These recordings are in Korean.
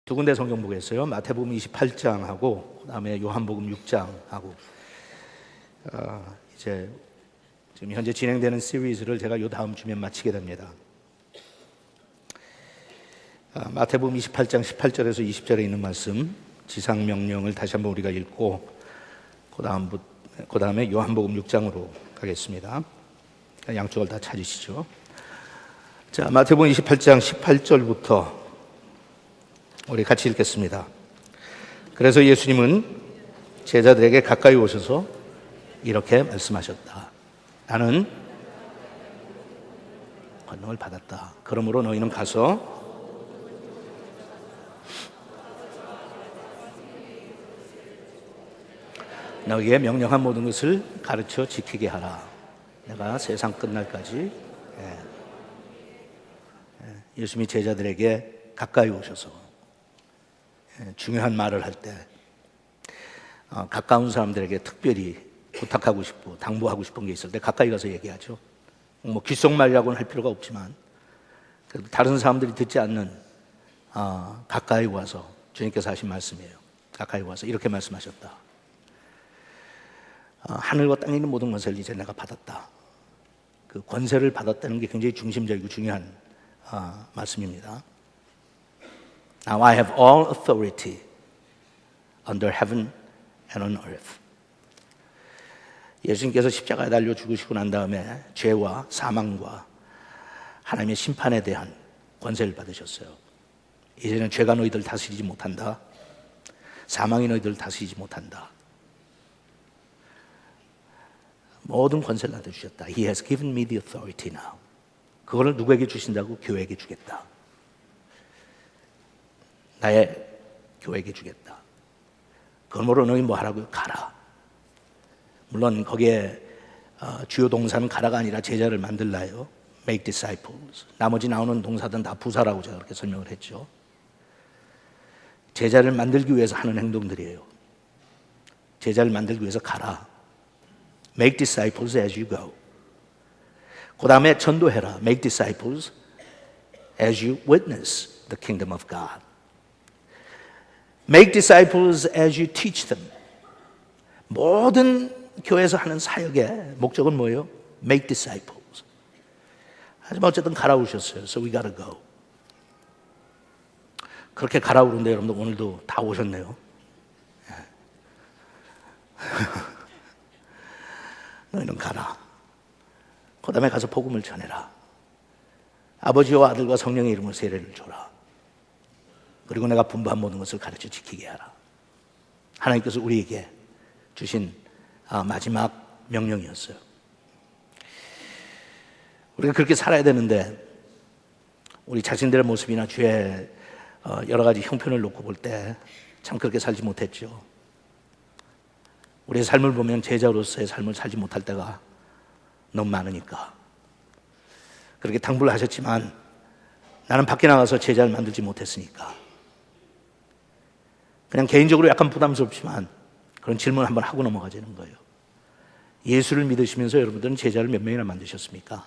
두 군데 성경 보겠어요. 마태복음 28장하고 그다음에 요한복음 6장하고 이제 지금 현재 진행되는 시리즈를 제가 요 다음 주면 마치게 됩니다. 마태복음 28장 18절에서 20절에 있는 말씀 지상 명령을 다시 한번 우리가 읽고 그다음에 요한복음 6장으로 가겠습니다. 양쪽을 다 찾으시죠. 자, 마태복음 28장 18절부터 우리 같이 읽겠습니다. 그래서 예수님은 제자들에게 가까이 오셔서 이렇게 말씀하셨다. 나는 권능을 받았다. 그러므로 너희는 가서 너희의 명령한 모든 것을 가르쳐 지키게 하라. 내가 세상 끝날까지. 예수님이 제자들에게 가까이 오셔서 중요한 말을 할 때 가까운 사람들에게 특별히 부탁하고 싶고 당부하고 싶은 게 있을 때 가까이 가서 얘기하죠. 뭐 귓속말이라고는 할 필요가 없지만 다른 사람들이 듣지 않는 가까이 와서 주님께서 하신 말씀이에요. 가까이 와서 이렇게 말씀하셨다. 하늘과 땅에 있는 모든 것을 이제 내가 받았다. 그 권세를 받았다는 게 굉장히 중심적이고 중요한 말씀입니다. Now I have all authority under heaven and on earth. 예수님께서 십자가에 달려 죽으시고 난 다음에 죄와 사망과 하나님의 심판에 대한 권세를 받으셨어요. 이제는 죄가 너희들 다스리지 못한다. 사망이 너희들 다스리지 못한다. 모든 권세를 나한테 주셨다. He has given me the authority now. 그거를 누구에게 주신다고? 교회에게 주겠다. 나의 교회에게 주겠다. 그러므로 너희 뭐 하라고요? 가라. 물론 거기에 주요 동사는 가라가 아니라 제자를 만들라요. Make disciples. 나머지 나오는 동사들은 다 부사라고 제가 그렇게 설명을 했죠. 제자를 만들기 위해서 하는 행동들이에요. 제자를 만들기 위해서 가라. Make disciples as you go. 그 다음에 전도해라. Make disciples as you witness the kingdom of God. Make disciples as you teach them. 모든 교회에서 하는 사역의 목적은 뭐예요? Make disciples. 하지만 어쨌든 가라 오셨어요. So we gotta go. 그렇게 가라 오는데 여러분들 오늘도 다 오셨네요. 너희는 가라. 그 다음에 가서 복음을 전해라. 아버지와 아들과 성령의 이름으로 세례를 줘라. 그리고 내가 분부한 모든 것을 가르쳐 지키게 하라. 하나님께서 우리에게 주신 마지막 명령이었어요. 우리가 그렇게 살아야 되는데 우리 자신들의 모습이나 죄의 여러 가지 형편을 놓고 볼 때 참 그렇게 살지 못했죠. 우리의 삶을 보면 제자로서의 삶을 살지 못할 때가 너무 많으니까 그렇게 당부를 하셨지만 나는 밖에 나가서 제자를 만들지 못했으니까 그냥 개인적으로 약간 부담스럽지만 그런 질문을 한번 하고 넘어가자는 거예요. 예수를 믿으시면서 여러분들은 제자를 몇 명이나 만드셨습니까?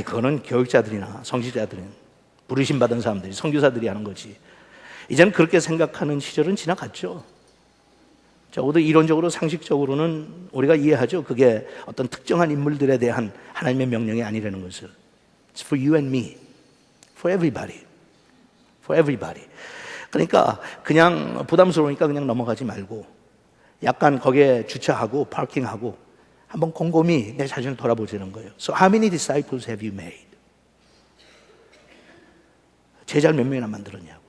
그거는 교육자들이나 성직자들은 부르심 받은 사람들이 선교사들이 하는 거지. 이제는 그렇게 생각하는 시절은 지나갔죠. 적어도 이론적으로 상식적으로는 우리가 이해하죠. 그게 어떤 특정한 인물들에 대한 하나님의 명령이 아니라는 것을. It's for you and me. For everybody. For everybody. 그러니까 그냥 부담스러우니까 그냥 넘어가지 말고 약간 거기에 주차하고 파킹하고 한번 곰곰이 내 자신을 돌아보자는 거예요. So how many disciples have you made? 제자를 몇 명이나 만들었냐고.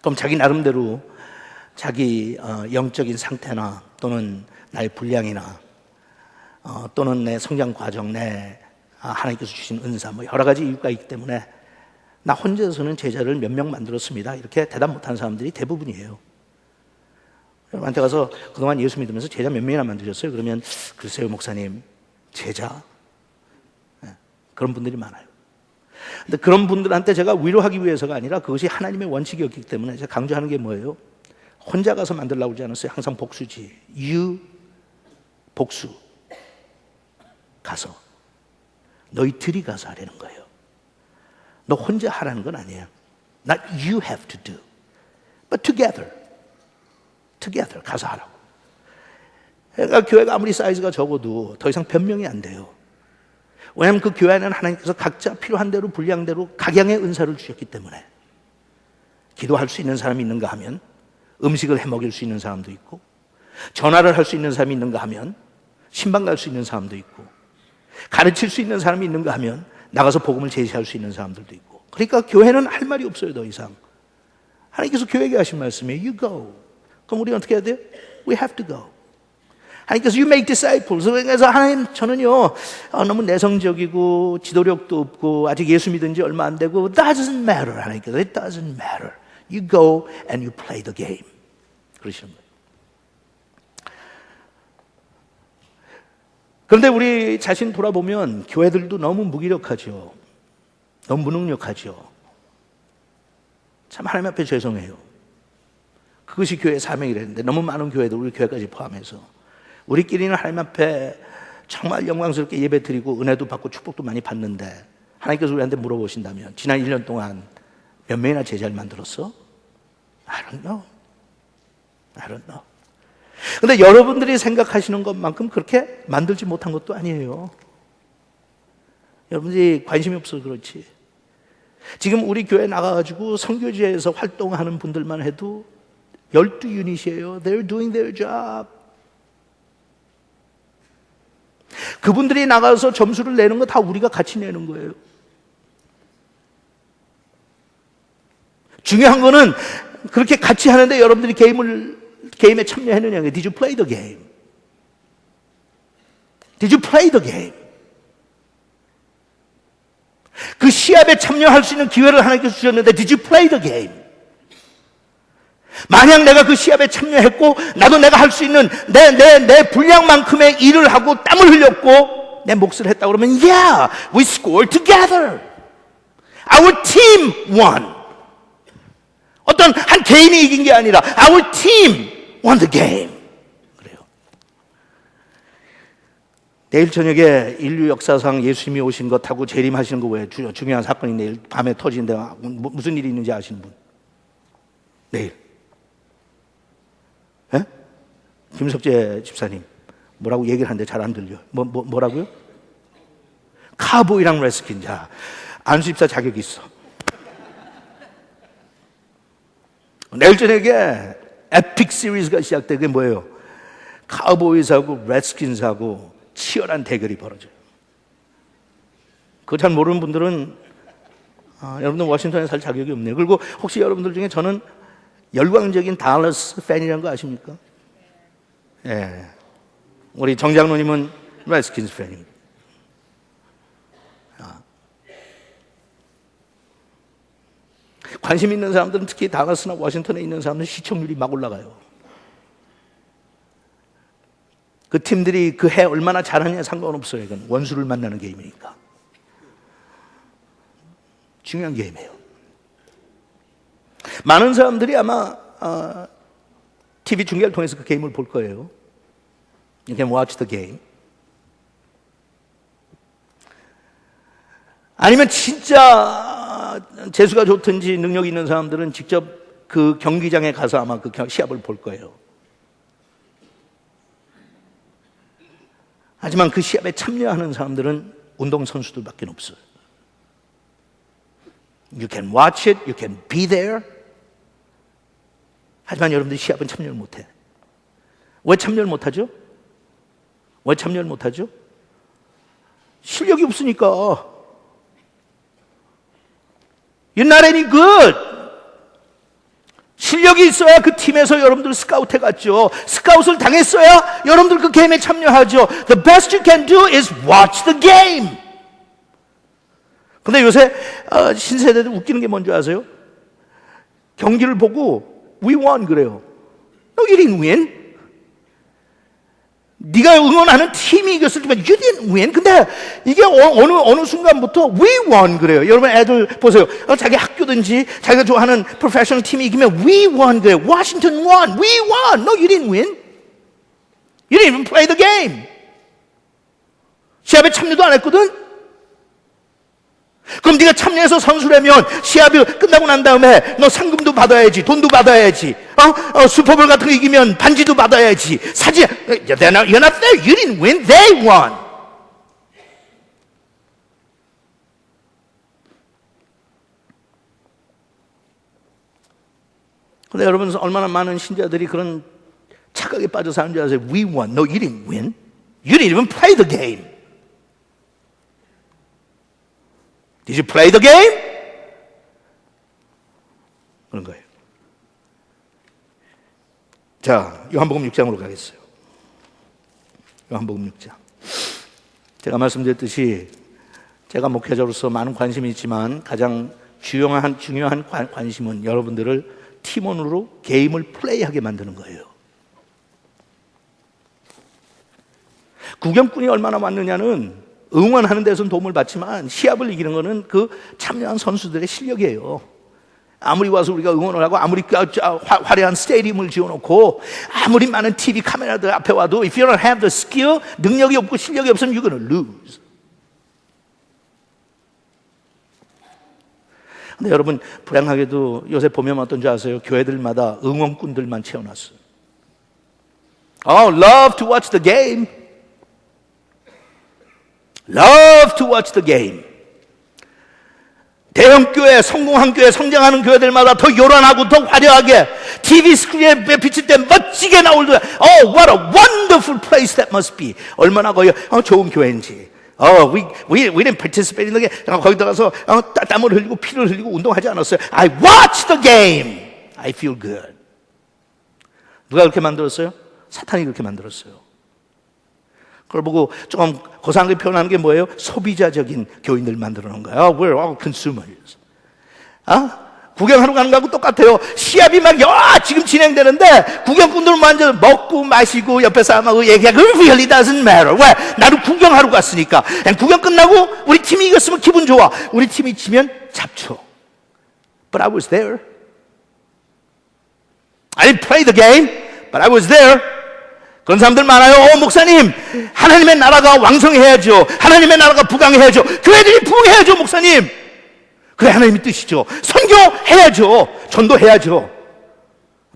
그럼 자기 나름대로 자기 영적인 상태나 또는 나의 분량이나 또는 내 성장 과정, 내 하나님께서 주신 은사 뭐 여러 가지 이유가 있기 때문에 나 혼자서는 제자를 몇 명 만들었습니다. 이렇게 대답 못하는 사람들이 대부분이에요. 여러분한테 가서 그동안 예수 믿으면서 제자 몇 명이나 만드셨어요? 그러면 글쎄요 목사님 제자? 그런 분들이 많아요. 근데 그런 분들한테 제가 위로하기 위해서가 아니라 그것이 하나님의 원칙이었기 때문에 제가 강조하는 게 뭐예요? 혼자 가서 만들려고 하지 않았어요. 항상 복수지. 복수. 가서. 너희들이 가서 하라는 거예요. 너 혼자 하라는 건 아니에요. Not you have to do, but together. together 가서 하라고. 그러니까 교회가 아무리 사이즈가 적어도 더 이상 변명이 안 돼요. 왜냐하면 그 교회 안에는 하나님께서 각자 필요한 대로 분량대로 각양의 은사를 주셨기 때문에 기도할 수 있는 사람이 있는가 하면 음식을 해먹일 수 있는 사람도 있고, 전화를 할 수 있는 사람이 있는가 하면 신방 갈 수 있는 사람도 있고, 가르칠 수 있는 사람이 있는가 하면 나가서 복음을 제시할 수 있는 사람들도 있고. 그러니까 교회는 할 말이 없어요. 더 이상 하나님께서 교회에게 하신 말씀이에요. You go. 그럼 우리 어떻게 해야 돼요? We have to go. 하나님께서 you make disciples. 그래서 하나님, 저는요 너무 내성적이고 지도력도 없고 아직 예수 믿은 지 얼마 안 되고 That doesn't matter. 하나님께서 It doesn't matter. You go and you play the game. 그러시는 거예요. 그런데 우리 자신 돌아보면 교회들도 너무 무기력하죠. 너무 무능력하죠. 참 하나님 앞에 죄송해요. 그것이 교회의 사명이랬는데 너무 많은 교회들, 우리 교회까지 포함해서 우리끼리는 하나님 앞에 정말 영광스럽게 예배 드리고 은혜도 받고 축복도 많이 받는데 하나님께서 우리한테 물어보신다면 지난 1년 동안 몇 명이나 제자를 만들었어? I don't know. 근데 여러분들이 생각하시는 것만큼 그렇게 만들지 못한 것도 아니에요. 여러분들이 관심이 없어서 그렇지. 지금 우리 교회 나가가지고 선교지에서 활동하는 분들만 해도 12유닛이에요. They're doing their job. 그분들이 나가서 점수를 내는 거 다 우리가 같이 내는 거예요. 중요한 거는 그렇게 같이 하는데 여러분들이 게임에 참여했느냐. Did you play the game? Did you play the game? 그 시합에 참여할 수 있는 기회를 하나님께서 주셨는데 Did you play the game? 만약 내가 그 시합에 참여했고 나도 내가 할 수 있는 내 분량만큼의 일을 하고 땀을 흘렸고 내 몫을 했다 그러면 Yeah, we scored together. Our team won. 어떤 한 개인이 이긴 게 아니라 Our team won the game. 그래요. 내일 저녁에 인류 역사상 예수님이 오신 것하고 재림하시는 거 외에 중요한 사건이 내일 밤에 터지는데 무슨 일이 있는지 아시는 분? 내일. 예? 김석재 집사님 뭐라고 얘기를 하는데 잘 안 들려. 뭐라고요? 카보이랑 레스킨. 자, 안수 집사 자격이 있어. 내일 저녁에 에픽 시리즈가 시작돼. 그게 뭐예요? 카우보이스하고 레드스킨스하고 치열한 대결이 벌어져요. 그거 잘 모르는 분들은 여러분들 워싱턴에 살 자격이 없네요. 그리고 혹시 여러분들 중에 저는 열광적인 달러스 팬이라는 거 아십니까? 예. 우리 정 장로님은 레드스킨스 팬입니다. 관심 있는 사람들은 특히 다라스나 워싱턴에 있는 사람들은 시청률이 막 올라가요. 그 팀들이 그 해 얼마나 잘하느냐 상관없어요. 이건 원수를 만나는 게임이니까. 중요한 게임이에요. 많은 사람들이 아마 TV 중계를 통해서 그 게임을 볼 거예요. You can watch the game. 아니면 진짜 재수가 좋든지 능력 있는 사람들은 직접 그 경기장에 가서 아마 그 시합을 볼 거예요. 하지만 그 시합에 참여하는 사람들은 운동선수들밖에 없어요. You can watch it, you can be there. 하지만 여러분들이 시합은 참여를 못해. 왜 참여를 못하죠? 왜 참여를 못하죠? 실력이 없으니까. You're not any good. 실력이 있어야 그 팀에서 여러분들 스카우트해 갔죠. 스카웃을 당했어야 여러분들 그 게임에 참여하죠. The best you can do is watch the game. 근데 요새 신세대들 웃기는 게 뭔지 아세요? 경기를 보고 we won 그래요. No, you didn't win. 네가 응원하는 팀이 이겼을 때 you didn't win. 근데 이게 어느 순간부터 we won 그래요. 여러분 애들 보세요. 자기 학교든지 자기가 좋아하는 프로페셔널 팀이 이기면 we won 그래요. Washington won. We won. No, you didn't win. You didn't even play the game. 시합에 참여도 안 했거든. 그럼 네가 참여해서 선수라면 시합이 끝나고 난 다음에 너 상금도 받아야지, 돈도 받아야지, 슈퍼볼 같은 거 이기면 반지도 받아야지, 사진. You're not there. You didn't win. They won. 근데 여러분, 얼마나 많은 신자들이 그런 착각에 빠져 사는 줄 아세요? We won. No, you didn't win. You didn't even play the game. Did you play the game? 그런 거예요. 자, 요한복음 6장으로 가겠어요. 요한복음 6장. 제가 말씀드렸듯이 제가 목회자로서 많은 관심이 있지만 가장 중요한 관심은 여러분들을 팀원으로 게임을 플레이하게 만드는 거예요. 구경꾼이 얼마나 많느냐는 응원하는 데서는 도움을 받지만 시합을 이기는 거는 그 참여한 선수들의 실력이에요. 아무리 와서 우리가 응원을 하고 아무리 화려한 스테디움을 지어놓고 아무리 많은 TV 카메라들 앞에 와도 if you don't have the skill, 능력이 없고 실력이 없으면 you're gonna lose. 근데 여러분, 불행하게도 요새 보면 어떤지 아세요? 교회들마다 응원꾼들만 채워놨어요. Love to watch the game. Love to watch the game. 대형교회, 성공한 교회, 성장하는 교회들마다 더 요란하고 더 화려하게 TV 스크린에 비칠 때 멋지게 나올 때, what a wonderful place that must be. 얼마나 좋은 교회인지. we didn't participate in the game. 거기 들어가서 땀을 흘리고 피를 흘리고 운동하지 않았어요. I watched the game. I feel good. 누가 그렇게 만들었어요? 사탄이 그렇게 만들었어요. 그걸 보고 조금 고상하게 표현하는 게 뭐예요? 소비자적인 교인들 만들어 놓은 거예요. We're all consumers. 구경하러 가는 거하고 똑같아요. 시합이 막 지금 진행되는데 구경꾼들은 완전 먹고 마시고 옆에 사람하고 얘기하고 It really doesn't matter. 왜? 나는 구경하러 갔으니까. 구경 끝나고 우리 팀이 이겼으면 기분 좋아. 우리 팀이 지면 잡초. But I was there. I didn't play the game, but I was there. 그런 사람들 많아요. 목사님, 하나님의 나라가 왕성해야죠. 하나님의 나라가 부강해야죠. 교회들이 부흥해야죠, 목사님. 그래, 하나님의 뜻이죠. 선교해야죠. 전도해야죠.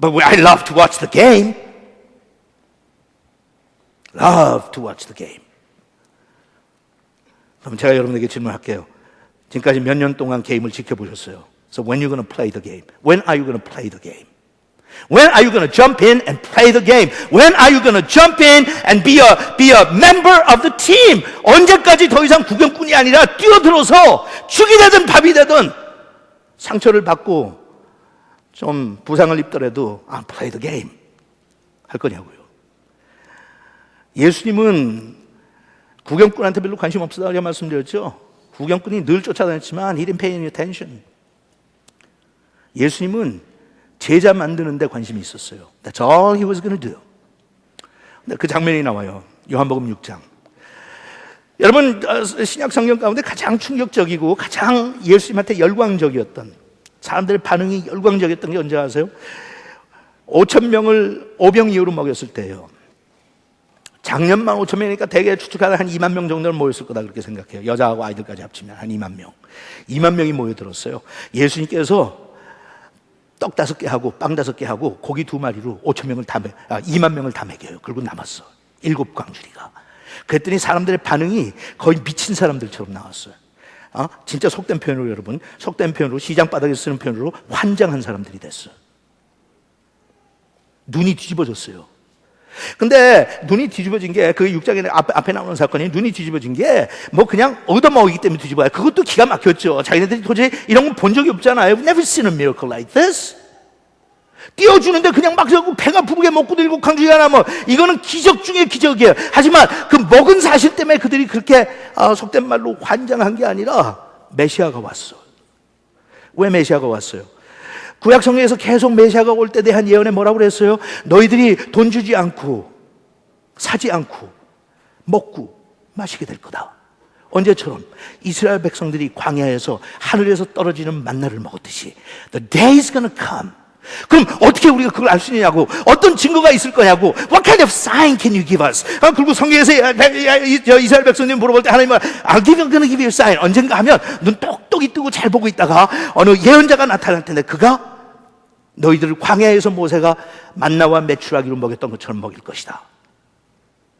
But I love to watch the game. Love to watch the game. 그럼 제가 여러분에게 질문할게요. 지금까지 몇 년 동안 게임을 지켜보셨어요? So when are you going to play the game? When are you going to play the game? When are you going to jump in and play the game? When are you going to jump in and be a member of the team? 언제까지 더 이상 구경꾼이 아니라 뛰어들어서 죽이 되든 밥이 되든 상처를 받고 좀 부상을 입더라도 I'll play the game 할 거냐고요. 예수님은 구경꾼한테 별로 관심 없었다고 말씀드렸죠. 구경꾼이 늘 쫓아다녔지만 He didn't pay any attention. 예수님은 제자 만드는 데 관심이 있었어요. That's all he was going to do. 그 장면이 나와요. 요한복음 6장. 여러분, 신약 성경 가운데 가장 충격적이고 가장 예수님한테 열광적이었던, 사람들의 반응이 열광적이었던 게 언제 아세요? 5,000명을 오병 이후로 먹였을 때예요. 작년만 5,000명이니까 대개 추측하다 한 2만 명 정도는 모였을 거다 그렇게 생각해요. 여자하고 아이들까지 합치면 한 2만 명. 2만 명이 모여들었어요. 예수님께서 떡 5개 하고 빵 5개 하고 고기 2마리로 2만 명을 다 먹여요. 그리고 남았어. 7광주리가. 그랬더니 사람들의 반응이 거의 미친 사람들처럼 나왔어요. 진짜 속된 표현으로, 여러분, 속된 표현으로, 시장 바닥에 쓰는 표현으로 환장한 사람들이 됐어요. 눈이 뒤집어졌어요. 근데 눈이 뒤집어진 게, 그 6장에 앞에 나오는 사건이 눈이 뒤집어진 게 뭐 그냥 얻어먹기 때문에 뒤집어요. 그것도 기가 막혔죠. 자기네들이 도저히 이런 건 본 적이 없잖아요. I've never seen a miracle like this. 띄워주는데 그냥 막 배가 부르게 먹고 들고 강주가 나면 이거는 기적 중에 기적이에요. 하지만 그 먹은 사실 때문에 그들이 그렇게 속된 말로 환장한 게 아니라 메시아가 왔어. 왜 메시아가 왔어요? 구약 성경에서 계속 메시아가 올 때 대한 예언에 뭐라고 그랬어요? 너희들이 돈 주지 않고 사지 않고 먹고 마시게 될 거다. 언제처럼 이스라엘 백성들이 광야에서 하늘에서 떨어지는 만나를 먹었듯이 The day is gonna come 그럼 어떻게 우리가 그걸 알 수 있냐고, 어떤 증거가 있을 거냐고. What kind of sign can you give us? 그리고 성경에서 이스라엘 백성님 물어볼 때 하나님은 I'm gonna give you a sign. 언젠가 하면 눈 똑똑히 뜨고 잘 보고 있다가 어느 예언자가 나타날 텐데 그가 너희들을 광야에서 모세가 만나와 메추라기로 먹였던 것처럼 먹일 것이다.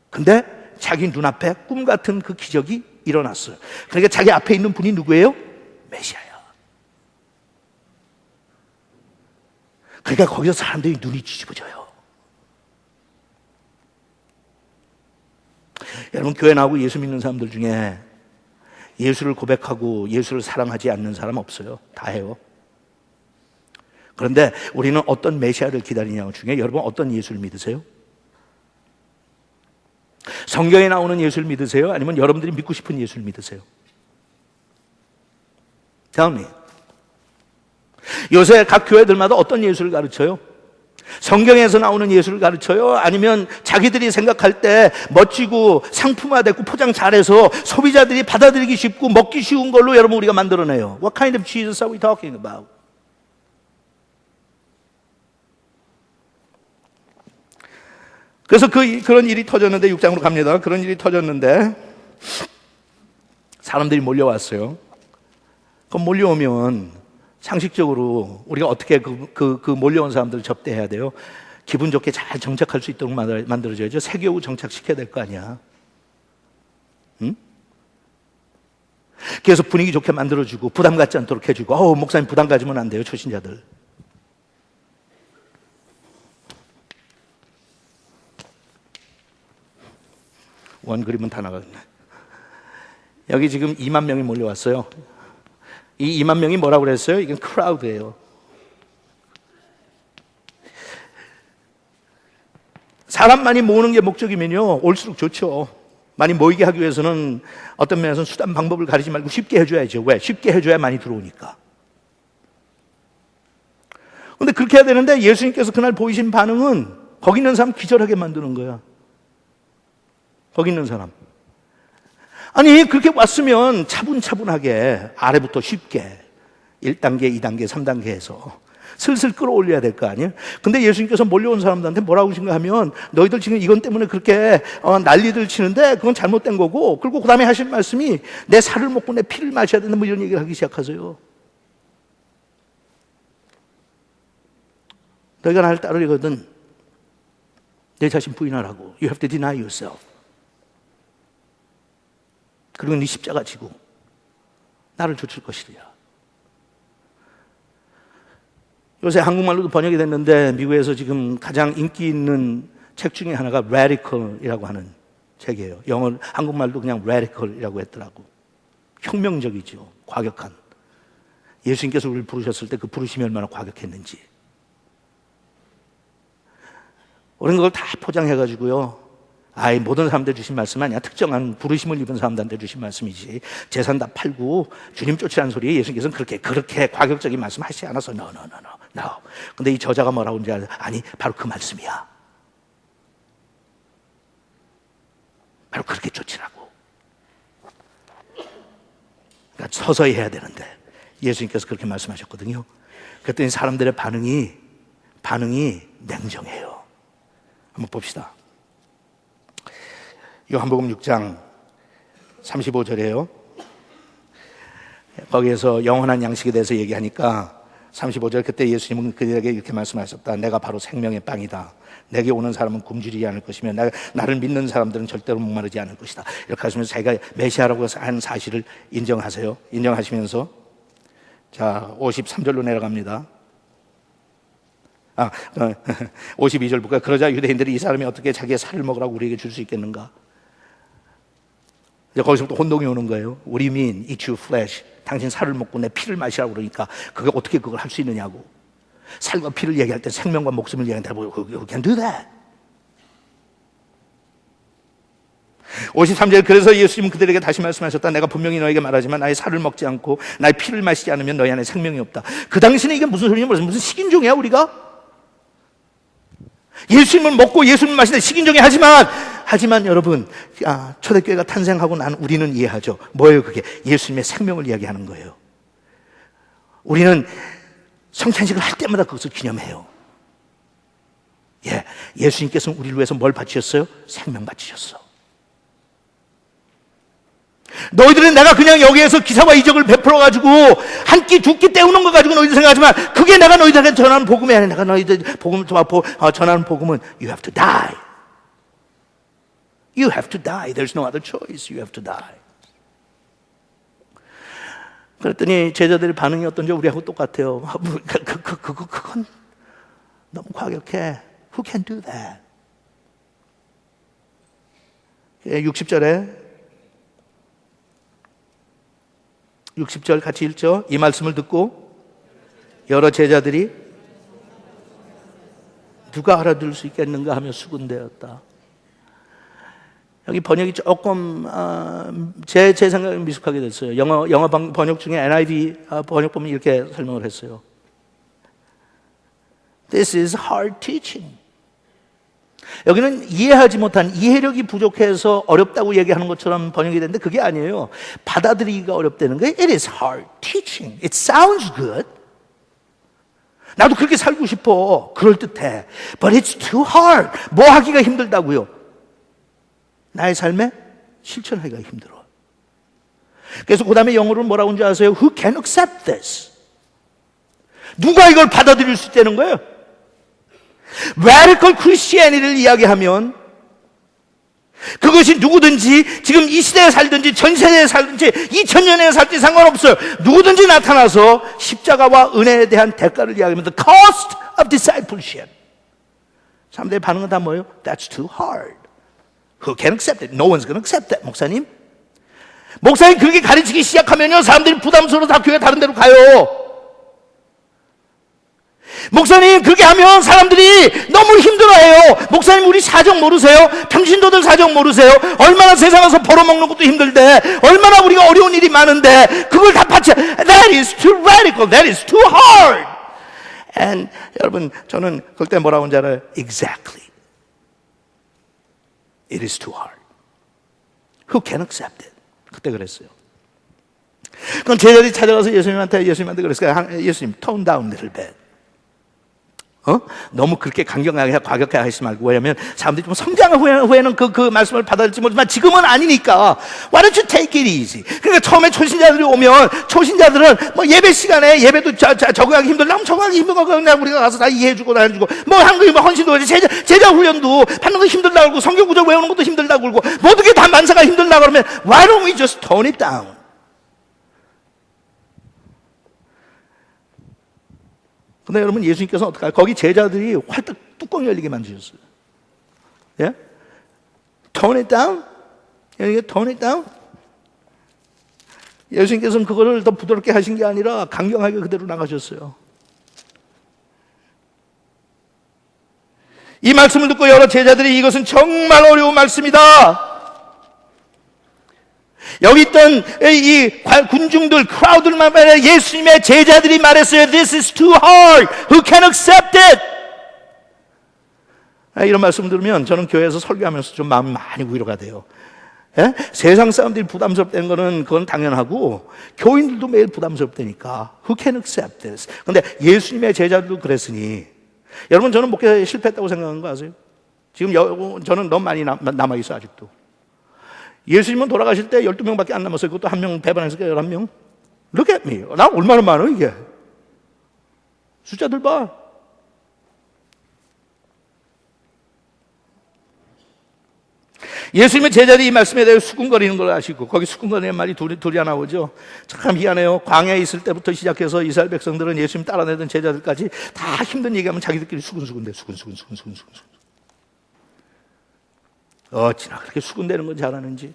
근데 자기 눈앞에 꿈 같은 그 기적이 일어났어요. 그러니까 자기 앞에 있는 분이 누구예요? 메시아야. 그러니까 거기서 사람들이 눈이 뒤집어져요. 여러분, 교회 나오고 예수 믿는 사람들 중에 예수를 고백하고 예수를 사랑하지 않는 사람 없어요. 다 해요. 그런데 우리는 어떤 메시아를 기다리냐 중에 여러분 어떤 예수를 믿으세요? 성경에 나오는 예수를 믿으세요? 아니면 여러분들이 믿고 싶은 예수를 믿으세요? Tell me. 요새 각 교회들마다 어떤 예수를 가르쳐요? 성경에서 나오는 예수를 가르쳐요? 아니면 자기들이 생각할 때 멋지고 상품화됐고 포장 잘해서 소비자들이 받아들이기 쉽고 먹기 쉬운 걸로 여러분 우리가 만들어내요? What kind of Jesus are we talking about? 그래서 그런 일이 터졌는데, 6장으로 갑니다. 그런 일이 터졌는데 사람들이 몰려왔어요. 그럼 몰려오면 상식적으로 우리가 어떻게 그 몰려온 사람들을 접대해야 돼요? 기분 좋게 잘 정착할 수 있도록 만들어줘야죠. 세교우 정착시켜야 될 거 아니야. 응? 그래서 분위기 좋게 만들어주고 부담 갖지 않도록 해주고, 목사님 부담 가지면 안 돼요, 초신자들. 원 그림은 다 나갔네. 여기 지금 2만 명이 몰려왔어요. 이 2만 명이 뭐라고 그랬어요? 이건 크라우드예요. 사람 많이 모으는 게 목적이면요, 올수록 좋죠. 많이 모이게 하기 위해서는 어떤 면에서는 수단 방법을 가리지 말고 쉽게 해줘야죠. 왜? 쉽게 해줘야 많이 들어오니까. 그런데 그렇게 해야 되는데 예수님께서 그날 보이신 반응은 거기 있는 사람 기절하게 만드는 거야. 거기 있는 사람. 아니, 그렇게 왔으면 차분차분하게 아래부터 쉽게 1단계, 2단계, 3단계 해서 슬슬 끌어올려야 될 거 아니에요? 근데 예수님께서 몰려온 사람들한테 뭐라고 하면 너희들 지금 이건 때문에 그렇게 난리들 치는데 그건 잘못된 거고, 그리고 그 다음에 하신 말씀이 내 살을 먹고 내 피를 마셔야 된다, 뭐 이런 얘기를 하기 시작하세요. 너희가 나를 따르려거든 내 자신 부인하라고. You have to deny yourself. 그리고 네 십자가 지고 나를 좇을 것이리라. 요새 한국말로도 번역이 됐는데 미국에서 지금 가장 인기 있는 책 중에 하나가 Radical이라고 하는 책이에요. 한국말도 그냥 Radical이라고 했더라고. 혁명적이죠. 과격한. 예수님께서 우리를 부르셨을 때 그 부르심이 얼마나 과격했는지. 우리는 그걸 다 포장해가지고요, 모든 사람들 주신 말씀 아니야. 특정한 부르심을 입은 사람들한테 주신 말씀이지. 재산 다 팔고 주님 쫓으라는 소리에 예수님께서는 그렇게 과격적인 말씀 하시지 않아서 No. 근데 이 저자가 뭐라고 하는지 알아요? 아니, 바로 그 말씀이야. 바로 그렇게 쫓으라고. 그러니까 서서히 해야 되는데 예수님께서 그렇게 말씀하셨거든요. 그랬더니 사람들의 반응이 냉정해요. 한번 봅시다. 요한복음 6장 35절이에요. 거기에서 영원한 양식에 대해서 얘기하니까 35절, 그때 예수님은 그들에게 이렇게 말씀하셨다. 내가 바로 생명의 빵이다. 내게 오는 사람은 굶주리지 않을 것이며 나를 믿는 사람들은 절대로 목마르지 않을 것이다. 이렇게 하시면서 자기가 메시아라고 한 사실을 인정하세요. 인정하시면서 자, 53절로 내려갑니다. 52절 볼까요? 그러자 유대인들이 이 사람이 어떻게 자기의 살을 먹으라고 우리에게 줄 수 있겠는가? 이제 거기서부터 혼동이 오는 거예요. What do you mean? Eat your flesh. 당신 살을 먹고 내 피를 마시라고 그러니까 그게 어떻게 그걸 할 수 있느냐고. 살과 피를 얘기할 때 생명과 목숨을 얘기한다. You can do that. 53절, 그래서 예수님은 그들에게 다시 말씀하셨다. 내가 분명히 너에게 말하지만 나의 살을 먹지 않고 나의 피를 마시지 않으면 너희 안에 생명이 없다. 그 당시에 이게 무슨 소리냐? 무슨 식인종이야 우리가? 예수님을 먹고 예수님을 마시는데 식인종이 하지만 여러분, 초대교회가 탄생하고 난 우리는 이해하죠. 뭐예요 그게? 예수님의 생명을 이야기하는 거예요. 우리는 성찬식을 할 때마다 그것을 기념해요. 예, 예수님께서는 우리를 위해서 뭘 바치셨어요? 생명 바치셨어. 너희들은 내가 그냥 여기에서 기사와 이적을 베풀어가지고 한 끼 두 끼 때우는 거 가지고 너희들 생각하지만 그게 내가 너희들에게 전하는 복음이 아니라 내가 너희들 복음을 전하는 복음은 You have to die. You have to die. There's no other choice. You have to die. 그랬더니 제자들의 반응이 어떤지 우리하고 똑같아요. 그건 너무 과격해. Who can do that? 60절 같이 읽죠. 이 말씀을 듣고 여러 제자들이 누가 알아들을 수 있겠는가 하며 수군대었다. 여기 번역이 조금 제 생각에 미숙하게 됐어요. 영어 번역 중에 NIV 번역 보면 이렇게 설명을 했어요. This is hard teaching. 여기는 이해하지 못한, 이해력이 부족해서 어렵다고 얘기하는 것처럼 번역이 됐는데 그게 아니에요. 받아들이기가 어렵다는 거예요. It is hard teaching. It sounds good. 나도 그렇게 살고 싶어. 그럴듯해. But it's too hard. 뭐 하기가 힘들다고요? 나의 삶에 실천하기가 힘들어. 그래서 그 다음에 영어로는 뭐라고 하는지 아세요? Who can accept this? 누가 이걸 받아들일 수 있다는 거예요? Radical Christianity를 이야기하면 그것이 누구든지 지금 이 시대에 살든지 전 세대에 살든지 2000년에 살지 상관없어요. 누구든지 나타나서 십자가와 은혜에 대한 대가를 이야기하면 The cost of discipleship. 사람들의 반응은 다 뭐예요? That's too hard. Who can accept it? No one's going to accept that. 목사님 그렇게 가르치기 시작하면요 사람들이 부담스러워서 다 교회 다른 데로 가요. 목사님 그렇게 하면 사람들이 너무 힘들어해요. 목사님 우리 사정 모르세요? 당신도들 사정 모르세요? 얼마나 세상에서 벌어먹는 것도 힘들대. 얼마나 우리가 어려운 일이 많은데 그걸 다 바쳐. That is too radical. That is too hard. And 여러분 저는 그때 뭐라고 하는지 알아요? Exactly. It is too hard. Who can accept it? 그때 그랬어요. 그럼 제자들이 찾아가서 예수님한테 그랬어요. 예수님 tone down a little bit. 너무 그렇게 강경하게 과격하게 하지 말고. 왜냐하면 사람들이 좀 성장한 후에는 그 말씀을 받아들일지 모르지만 지금은 아니니까 Why don't you take it easy? 그러니까 처음에 초신자들이 오면 초신자들은 뭐 예배 시간에 예배도 적응하기 힘들다면 적응하기 힘든 거 그냥 우리가 가서 다 이해해주고 다 해주고 뭐 한국이 뭐 헌신도 제자 훈련도 받는 거 힘들다고 그러고 성경 구절 외우는 것도 힘들다고 그러고 모든 게 다 만사가 힘들다고 그러면 Why don't we just tone it down? 근데 여러분 예수님께서는 어떻게 할까요? 거기 제자들이 활딱 뚜껑 열리게 만드셨어요. 예? Tone it down? 이게 tone it down? 예수님께서는 그거를 더 부드럽게 하신 게 아니라 강경하게 그대로 나가셨어요. 이 말씀을 듣고 여러 제자들이 이것은 정말 어려운 말씀이다. 여기 있던 이 군중들, 크라우드만 말해 예수님의 제자들이 말했어요. This is too hard. Who can accept it? 이런 말씀 들으면 저는 교회에서 설교하면서 좀 마음이 많이 위로가 돼요. 예? 세상 사람들이 부담스럽다는 거는 그건 당연하고 교인들도 매일 부담스럽다니까. Who can accept this? 근데 예수님의 제자들도 그랬으니 여러분 저는 목회에 실패했다고 생각하는 거 아세요? 지금 저는 너무 많이 남아있어 아직도. 예수님은 돌아가실 때 12명밖에 안 남았어요. 그것도 한 명 배반했으니까 11명. Look at me. 나 얼마나 많아 이게. 숫자들 봐. 예수님의 제자들이 이 말씀에 대해 수군거리는 걸 아시고 거기 수군거리는 말이 둘이 나오죠. 참 희한해요. 광야에 있을 때부터 시작해서 이스라엘 백성들은 예수님 따라내던 제자들까지 다 힘든 얘기하면 자기들끼리 수군수군대 수군. 어찌나 그렇게 수군대는 건 잘하는지.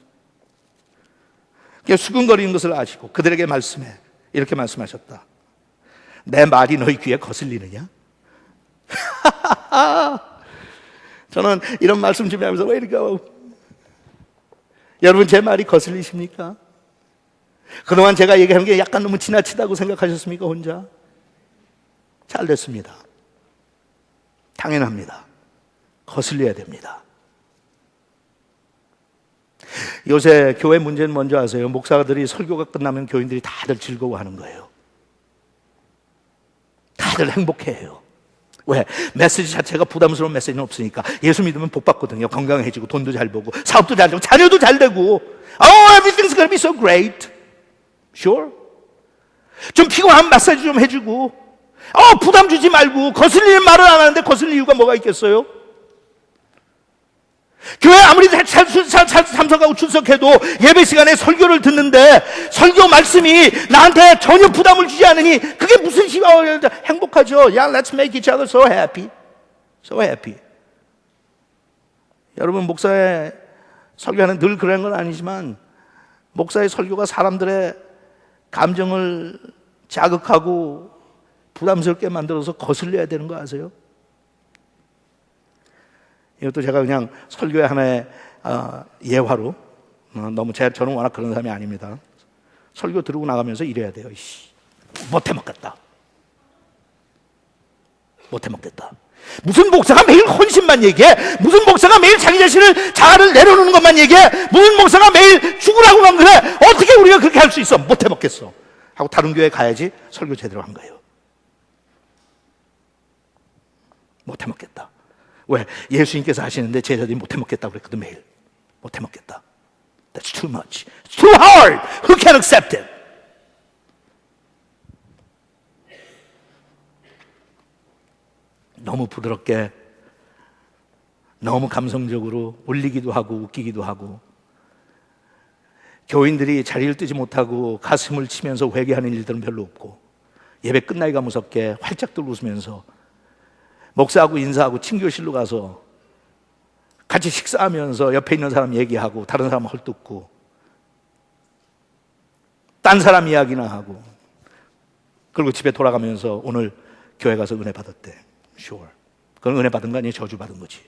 수군거리는 것을 아시고 그들에게 말씀해 이렇게 말씀하셨다. 내 말이 너희 귀에 거슬리느냐? 저는 이런 말씀 준비하면서 왜 이렇게 여러분 제 말이 거슬리십니까? 그동안 제가 얘기하는 게 약간 너무 지나치다고 생각하셨습니까? 혼자? 잘 됐습니다. 당연합니다. 거슬려야 됩니다. 요새 교회 문제는 뭔지 아세요? 목사들이 설교가 끝나면 교인들이 다들 즐거워하는 거예요. 다들 행복해해요. 왜? 메시지 자체가 부담스러운 메시지는 없으니까. 예수 믿으면 복 받거든요. 건강해지고 돈도 잘 벌고 사업도 잘 되고 자녀도 잘 되고. Oh, everything's gonna be so great. Sure. 좀 피곤하면 마사지 좀 해주고. 부담 주지 말고. 거슬리는 말을 안 하는데 거슬릴 이유가 뭐가 있겠어요? 교회 아무리 참석하고 출석해도 예배 시간에 설교를 듣는데 설교 말씀이 나한테 전혀 부담을 주지 않으니 그게 무슨 행복하죠. Yeah, let's make each other so happy. So happy. 여러분, 목사의 설교는 늘 그런 건 아니지만 목사의 설교가 사람들의 감정을 자극하고 부담스럽게 만들어서 거슬려야 되는 거 아세요? 이것도 제가 그냥 설교의 하나의 예화로, 너무 저는 워낙 그런 사람이 아닙니다. 설교 들고 나가면서 이래야 돼요. 못해 먹겠다. 못해 먹겠다. 무슨 목사가 매일 헌신만 얘기해? 무슨 목사가 매일 자기 자아를 내려놓는 것만 얘기해? 무슨 목사가 매일 죽으라고만 그래? 어떻게 우리가 그렇게 할 수 있어? 못해 먹겠어 하고 다른 교회 가야지 설교 제대로 한 거예요. 못해 먹겠다. 왜? 예수님께서 하시는데 제자들이 못해 먹겠다고 그랬거든. 매일 못해 먹겠다. That's too much. It's too hard. Who can accept it? 너무 부드럽게, 너무 감성적으로 울리기도 하고 웃기기도 하고, 교인들이 자리를 뜨지 못하고 가슴을 치면서 회개하는 일들은 별로 없고, 예배 끝나기가 무섭게 활짝들 웃으면서 목사하고 인사하고 친교실로 가서 같이 식사하면서 옆에 있는 사람 얘기하고 다른 사람 헐뜯고 딴 사람 이야기나 하고, 그리고 집에 돌아가면서 오늘 교회 가서 은혜 받았대. Sure. 그건 은혜 받은 거 아니에요? 저주 받은 거지.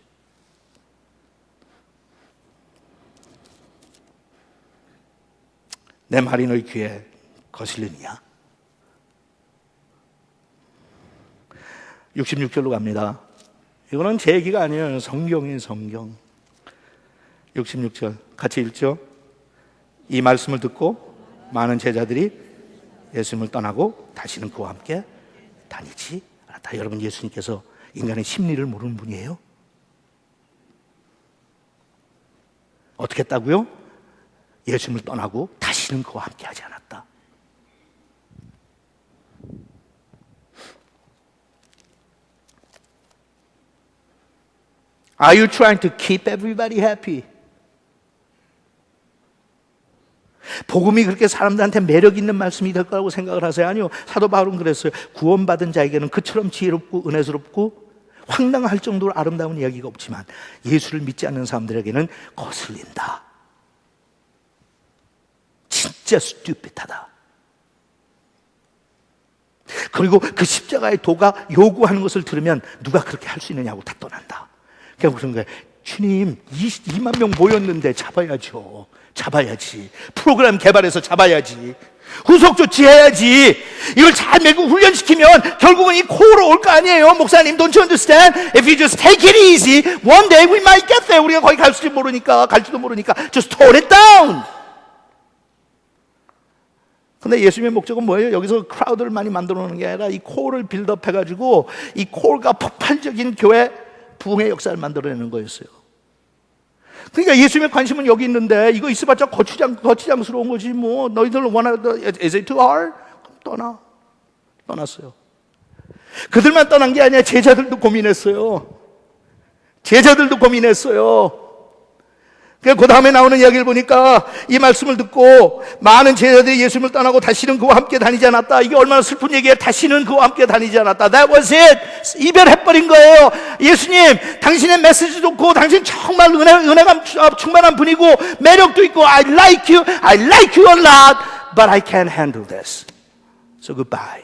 내 말이 너희 귀에 거슬리느냐? 66절로 갑니다. 이거는 제 얘기가 아니에요. 성경이에요, 성경. 66절 같이 읽죠. 이 말씀을 듣고 많은 제자들이 예수님을 떠나고 다시는 그와 함께 다니지 않았다. 여러분, 예수님께서 인간의 심리를 모르는 분이에요? 어떻게 했다고요? 예수님을 떠나고 다시는 그와 함께 하지 않았다. Are you trying to keep everybody happy? 복음이 그렇게 사람들한테 매력 있는 말씀이 될 거라고 생각을 하세요? 아니요. 사도 바울은 그랬어요. 구원받은 자에게는 그처럼 지혜롭고 은혜스럽고 황당할 정도로 아름다운 이야기가 없지만 예수를 믿지 않는 사람들에게는 거슬린다. 진짜 stupid하다. 그리고 그 십자가의 도가 요구하는 것을 들으면 누가 그렇게 할 수 있느냐고 다 떠난다. 그냥 그런 거예요. 주님, 2만 명 모였는데 잡아야죠. 잡아야지. 프로그램 개발해서 잡아야지. 후속 조치해야지. 이걸 잘 메고 훈련시키면 결국은 이 코어로 올 거 아니에요. 목사님, don't you understand? If you just take it easy, one day we might get there. 우리가 거기 갈지도 모르니까 just tone it down. 근데 예수님의 목적은 뭐예요? 여기서 크라우드를 많이 만들어 놓는 게 아니라 이 코어를 빌드업 해가지고 이 코어가 폭발적인 교회 부흥의 역사를 만들어내는 거였어요. 그러니까 예수님의 관심은 여기 있는데 이거 있어봤자 거추장스러운 거지 뭐. 너희들 is it too hard? 떠났어요. 그들만 떠난 게 아니라 제자들도 고민했어요. 그 다음에 나오는 이야기를 보니까 이 말씀을 듣고 많은 제자들이 예수님을 떠나고 다시는 그와 함께 다니지 않았다. 이게 얼마나 슬픈 얘기예요. 다시는 그와 함께 다니지 않았다. That was it. 이별해버린 거예요. 예수님, 당신의 메시지 좋고 당신 정말 은혜감 충만한 분이고 매력도 있고 I like you a lot, but I can't handle this. So goodbye.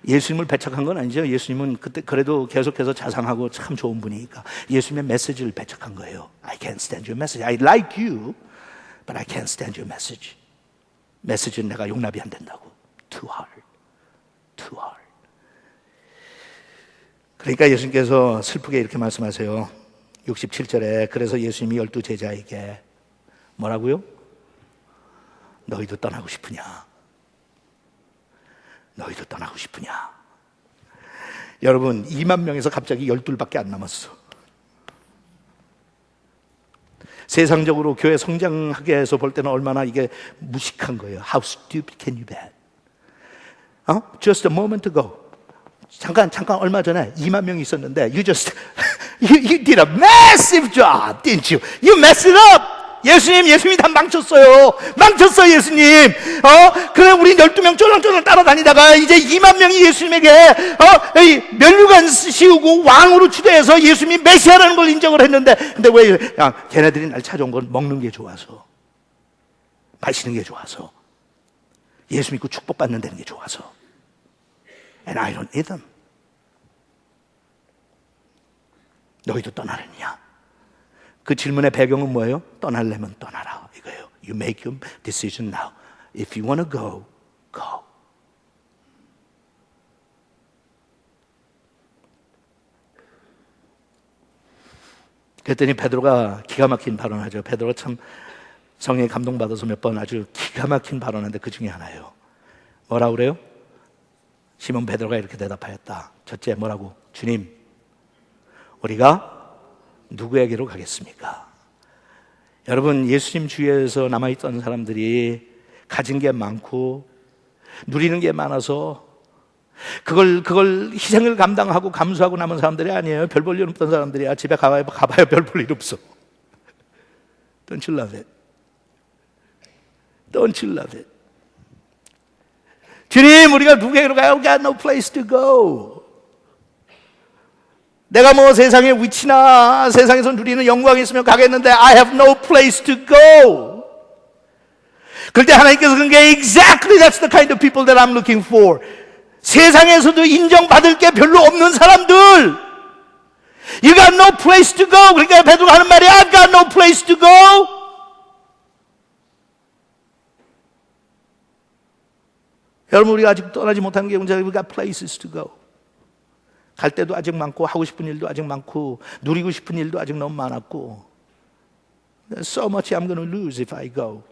예수님을 배척한 건 아니죠. 예수님은 그때 그래도 계속해서 자상하고 참 좋은 분이니까 예수님의 메시지를 배척한 거예요. I can't stand your message. I like you, but I can't stand your message. 메시지는 내가 용납이 안 된다고. Too hard. 그러니까 예수님께서 슬프게 이렇게 말씀하세요. 67절에 그래서 예수님이 12 제자에게 뭐라고요? 너희도 떠나고 싶으냐? 너희도 떠나고 싶으냐? 여러분, 2만 명에서 갑자기 12밖에 안 남았어. 세상적으로 교회 성장하게 해서 볼 때는 얼마나 이게 무식한 거예요. How stupid can you be? Just a moment ago. 잠깐 얼마 전에 2만 명이 있었는데 you did a massive job, didn't you? You messed it up. 예수님이 다 망쳤어요. 예수님. 그래, 우린 12명 쫄랑쫄랑 따라다니다가 이제 2만 명이 예수님에게, 면류관 씌우고 왕으로 추대해서 예수님이 메시아라는 걸 인정을 했는데, 근데 왜, 걔네들이 날 찾아온 건 먹는 게 좋아서, 마시는 게 좋아서, 예수 믿고 축복받는 데는 게 좋아서. And I don't need them. 너희도 떠나느냐? 그 질문의 배경은 뭐예요? 떠나려면 떠나라 이거예요. You make your decision now. If you want to go, go. 그랬더니 베드로가 기가 막힌 발언하죠. 베드로가 참 성령에 감동받아서 몇 번 아주 기가 막힌 발언하는데 그 중에 하나예요. 뭐라고 그래요? 시몬 베드로가 이렇게 대답하였다. 첫째 뭐라고? 주님, 우리가 누구에게로 가겠습니까? 여러분, 예수님 주위에서 남아있던 사람들이 가진 게 많고 누리는 게 많아서 그걸 희생을 감당하고 감수하고 남은 사람들이 아니에요. 별 볼 일 없던 사람들이야. 집에 가봐야 별 볼 일 없어. Don't you love it? Don't you love it? 주님, 우리가 누구에게로 가요? We got no place to go. 내가 뭐 세상의 위치나 세상에서 누리는 영광이 있으면 가겠는데 I have no place to go. 그럴 때 하나님께서 그런 게 exactly that's the kind of people that I'm looking for. 세상에서도 인정받을 게 별로 없는 사람들. You got no place to go. 그러니까 베드로가 하는 말이 I've got no place to go. 여러분, 우리가 아직 떠나지 못하는 게 문제가 We got places to go. 갈 때도 아직 많고 하고 싶은 일도 아직 많고 누리고 싶은 일도 아직 너무 많았고 There's so much I'm going to lose if I go.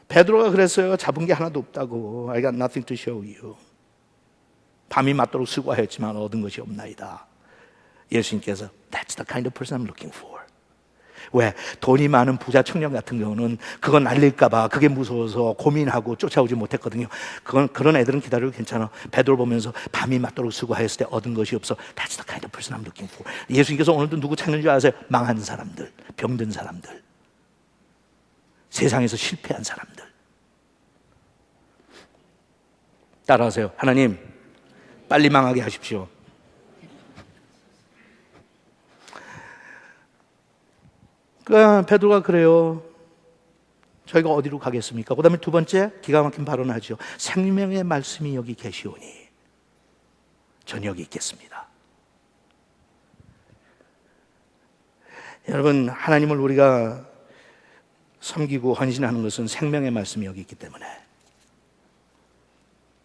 베드로가 그랬어요. 잡은 게 하나도 없다고. I got nothing to show you. 밤이 맞도록 수고하였지만 얻은 것이 없나이다. 예수님께서 That's the kind of person I'm looking for. 왜? 돈이 많은 부자 청년 같은 경우는 그건 날릴까 봐 그게 무서워서 고민하고 쫓아오지 못했거든요. 그런 애들은 기다려도 괜찮아. 베드로 보면서 밤이 맞도록 수고하였을 때 얻은 것이 없어. That's the kind of person I'm looking for. 예수님께서 오늘도 누구 찾는 줄 아세요? 망한 사람들, 병든 사람들, 세상에서 실패한 사람들. 따라하세요. 하나님, 빨리 망하게 하십시오. 베드로가 그래요. 저희가 어디로 가겠습니까? 그 다음에 두 번째 기가 막힌 발언을 하죠. 생명의 말씀이 여기 계시오니 전 여기 있겠습니다. 여러분, 하나님을 우리가 섬기고 헌신하는 것은 생명의 말씀이 여기 있기 때문에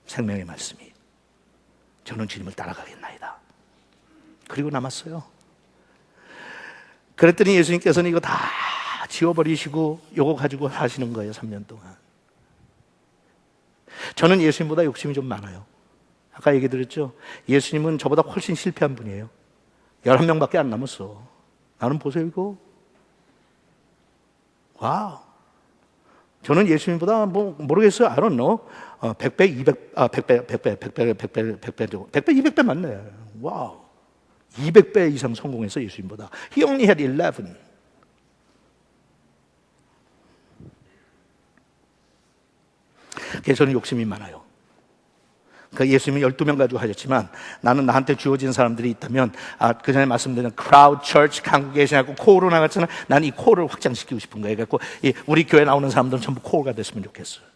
생명의 말씀이 저는 주님을 따라가겠나이다. 그리고 남았어요. 그랬더니 예수님께서는 이거 다 지워버리시고 요거 가지고 하시는 거예요. 3년 동안. 저는 예수님보다 욕심이 좀 많아요. 아까 얘기 드렸죠? 예수님은 저보다 훨씬 실패한 분이에요. 11명밖에 안 남았어. 나는 보세요 이거. 와우. 저는 예수님보다 뭐 모르겠어요. I don't know. 100배, 200배 맞네. 와우. 200배 이상 성공해서 예수님보다. He only had 11. 그래서 저는 욕심이 많아요. 그 예수님이 12명 가지고 하셨지만 나는 나한테 주어진 사람들이 있다면 그 전에 말씀드린 크라우드 처치 강국계시하고 코어로 나갔잖아. 나는 이 코어를 확장시키고 싶은 거예요. 그래서 우리 교회 나오는 사람들은 전부 코어가 됐으면 좋겠어요.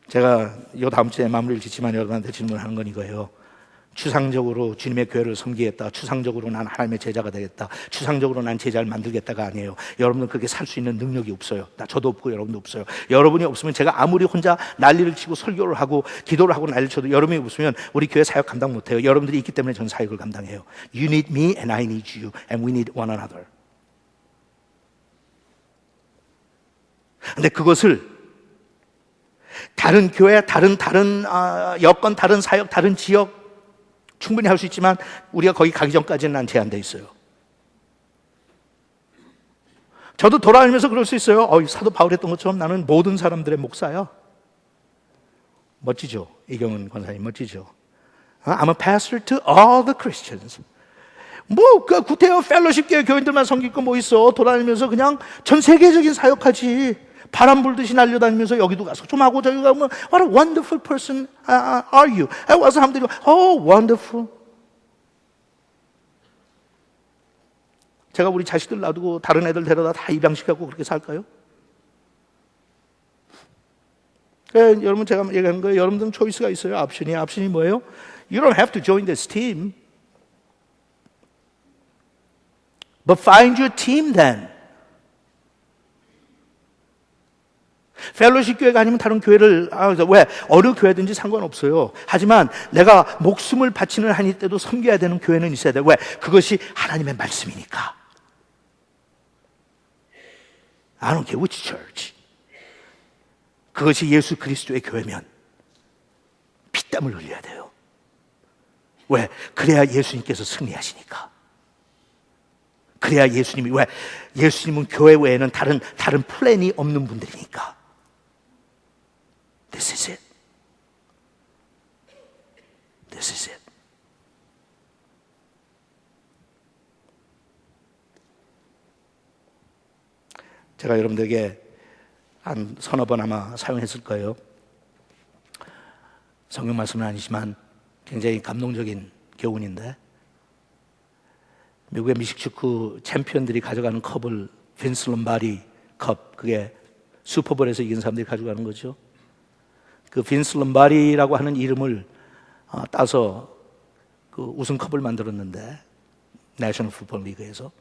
제가 이 다음 주에 마무리를 짓지만 여러분한테 질문하는 건 이거예요. 추상적으로 주님의 교회를 섬기겠다, 추상적으로 난 하나님의 제자가 되겠다, 추상적으로 난 제자를 만들겠다가 아니에요. 여러분은 그렇게 살 수 있는 능력이 없어요. 저도 없고 여러분도 없어요. 여러분이 없으면 제가 아무리 혼자 난리를 치고 설교를 하고 기도를 하고 난리를 쳐도 여러분이 없으면 우리 교회 사역 감당 못해요. 여러분들이 있기 때문에 저는 사역을 감당해요. You need me and I need you and we need one another. 근데 그것을 다른 교회, 다른 여건, 다른 사역, 다른 지역 충분히 할 수 있지만 우리가 거기 가기 전까지는 난 제한되어 있어요. 저도 돌아다니면서 그럴 수 있어요. 사도 바울이 했던 것처럼 나는 모든 사람들의 목사야. 멋지죠? 이경은 권사님 멋지죠? I'm a pastor to all the Christians. 그 구태여 펠로십 교회 교인들만 섬길 거 뭐 있어. 돌아다니면서 그냥 전 세계적인 사역하지. 바람 불듯이 날려다니면서 여기도 가서 좀 하고 저기 가면 What a wonderful person are you? 와서 사람들이 wonderful. 제가 우리 자식들 놔두고 다른 애들 데려다 다 입양시켜갖고 그렇게 살까요? 여러분 제가 얘기하는 거예요. 여러분들은 초이스가 있어요. 옵션이 뭐예요? You don't have to join this team. But find your team then. 펠로십 교회가 아니면 다른 교회를 왜? 어느 교회든지 상관없어요. 하지만 내가 목숨을 바치는 한이 때도 섬겨야 되는 교회는 있어야 돼. 왜? 그것이 하나님의 말씀이니까. I don't care which church. 그것이 예수 그리스도의 교회면 피땀을 흘려야 돼요. 왜? 그래야 예수님께서 승리하시니까. 그래야 예수님이 왜? 예수님은 교회 외에는 다른 플랜이 없는 분들이니까. This is it. This is it. 제가 여러분들에게 한 서너 번 아마 사용했을 거예요. 성경 말씀은 아니지만 굉장히 감동적인 교훈인데 미국의 미식축구 챔피언들이 가져가는 컵을 빈스 롬바디 컵, 그게 슈퍼볼에서 이긴 사람들이 가져가는 거죠. 그 빈스 롬바디라고 하는 이름을 따서 그 우승컵을 만들었는데 내셔널 풋볼 리그에서